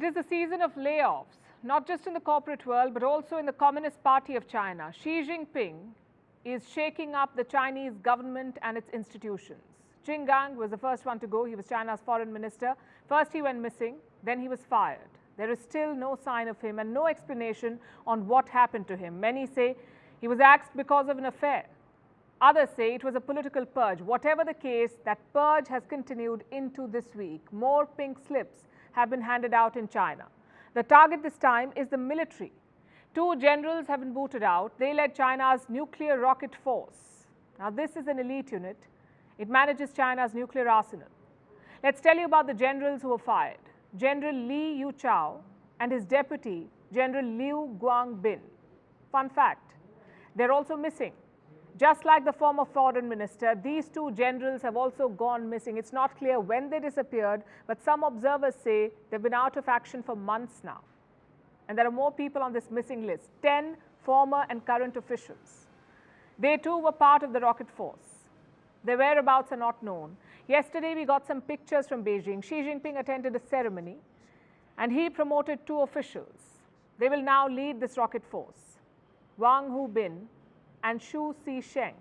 It is the season of layoffs, not just in the corporate world, but also in the Communist Party of China. Xi Jinping is shaking up the Chinese government and its institutions. Qin Gang was the first one to go. He was China's foreign minister. First he went missing, then he was fired. There is still no sign of him and no explanation on what happened to him. Many say he was axed because of an affair. Others say it was a political purge. Whatever the case, that purge has continued into this week. More pink slips have been handed out in China. The target this time is the military. 2 generals have been booted out. They led China's nuclear rocket force. Now, this is an elite unit. It manages China's nuclear arsenal. Let's tell you about the generals who were fired. General Li Yuchao and his deputy, General Liu Guangbin. Fun fact, they're also missing. Just like the former foreign minister, these 2 generals have also gone missing. It's not clear when they disappeared, but some observers say they've been out of action for months now. And there are more people on this missing list, 10 former and current officials. They too were part of the rocket force. Their whereabouts are not known. Yesterday we got some pictures from Beijing. Xi Jinping attended a ceremony and he promoted 2 officials. They will now lead this rocket force, Wang Hubin and Xu Zisheng.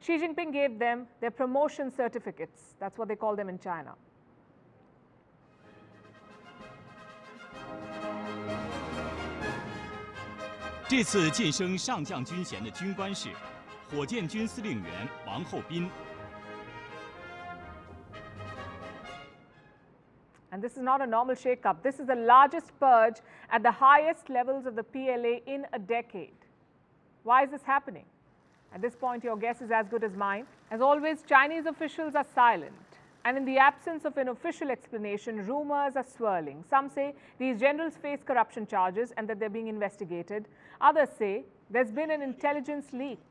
Xi Jinping gave them their promotion certificates. That's what they call them in China. This 次晋升上将军衔的军官是火箭军司令员王厚斌。 And this is not a normal shake-up. This is the largest purge at the highest levels of the PLA in a decade. Why is this happening? At this point, your guess is as good as mine. As always, Chinese officials are silent. And in the absence of an official explanation, rumors are swirling. Some say these generals face corruption charges and that they're being investigated. Others say there's been an intelligence leak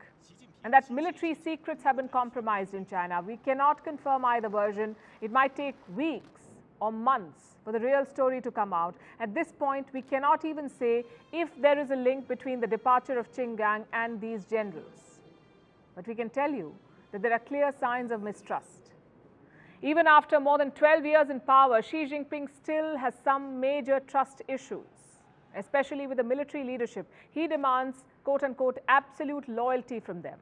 and that military secrets have been compromised in China. We cannot confirm either version. It might take weeks or months for the real story to come out. At this point, we cannot even say if there is a link between the departure of Qin Gang and these generals. But we can tell you that there are clear signs of mistrust. Even after more than 12 years in power, Xi Jinping still has some major trust issues, especially with the military leadership. He demands, quote-unquote, absolute loyalty from them.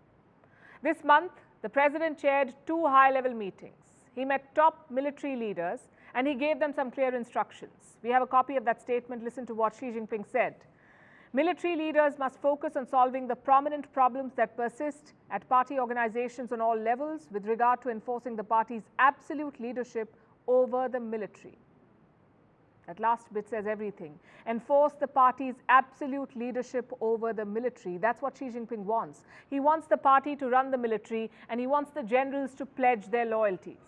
This month, the president chaired 2 high-level meetings. He met top military leaders and he gave them some clear instructions. We have a copy of that statement. Listen to what Xi Jinping said. Military leaders must focus on solving the prominent problems that persist at party organizations on all levels with regard to enforcing the party's absolute leadership over the military. That last bit says everything. Enforce the party's absolute leadership over the military. That's what Xi Jinping wants. He wants the party to run the military and he wants the generals to pledge their loyalties,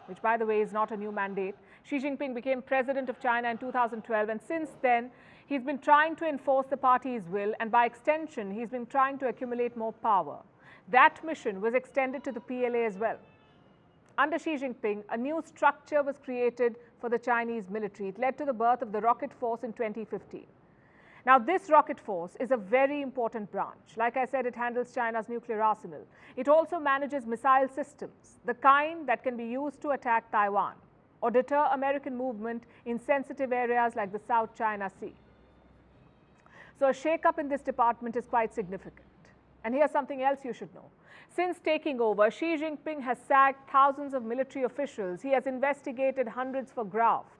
which, by the way, is not a new mandate. Xi Jinping became president of China in 2012, and since then, he's been trying to enforce the party's will, and by extension, he's been trying to accumulate more power. That mission was extended to the PLA as well. Under Xi Jinping, a new structure was created for the Chinese military. It led to the birth of the Rocket Force in 2015. Now, this rocket force is a very important branch. Like I said, it handles China's nuclear arsenal. It also manages missile systems, the kind that can be used to attack Taiwan or deter American movement in sensitive areas like the South China Sea. So a shake-up in this department is quite significant. And here's something else you should know. Since taking over, Xi Jinping has sacked thousands of military officials. He has investigated hundreds for graft.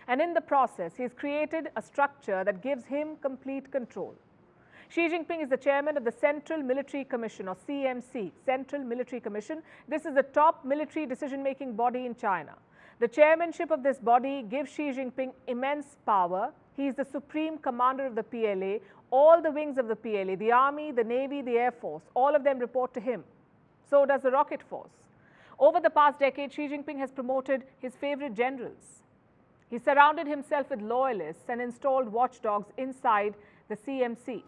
And in the process, he's created a structure that gives him complete control. Xi Jinping is the chairman of the Central Military Commission, or CMC, Central Military Commission. This is the top military decision-making body in China. The chairmanship of this body gives Xi Jinping immense power. He is the supreme commander of the PLA. All the wings of the PLA, the Army, the Navy, the Air Force, all of them report to him. So does the Rocket Force. Over the past decade, Xi Jinping has promoted his favorite generals. He surrounded himself with loyalists and installed watchdogs inside the CMC,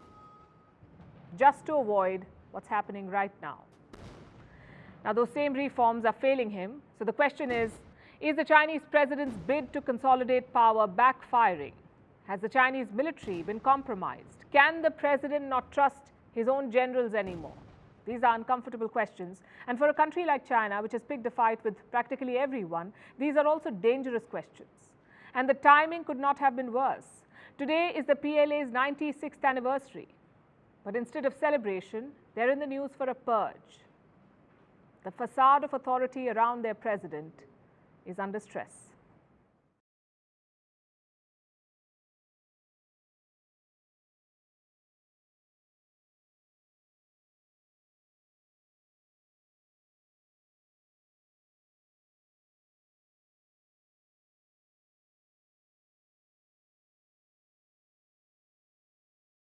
just to avoid what's happening right now. Now, those same reforms are failing him. So the question is the Chinese president's bid to consolidate power backfiring? Has the Chinese military been compromised? Can the president not trust his own generals anymore? These are uncomfortable questions. And for a country like China, which has picked a fight with practically everyone, these are also dangerous questions. And the timing could not have been worse. Today is the PLA's 96th anniversary. But instead of celebration, they're in the news for a purge. The facade of authority around their president is under stress.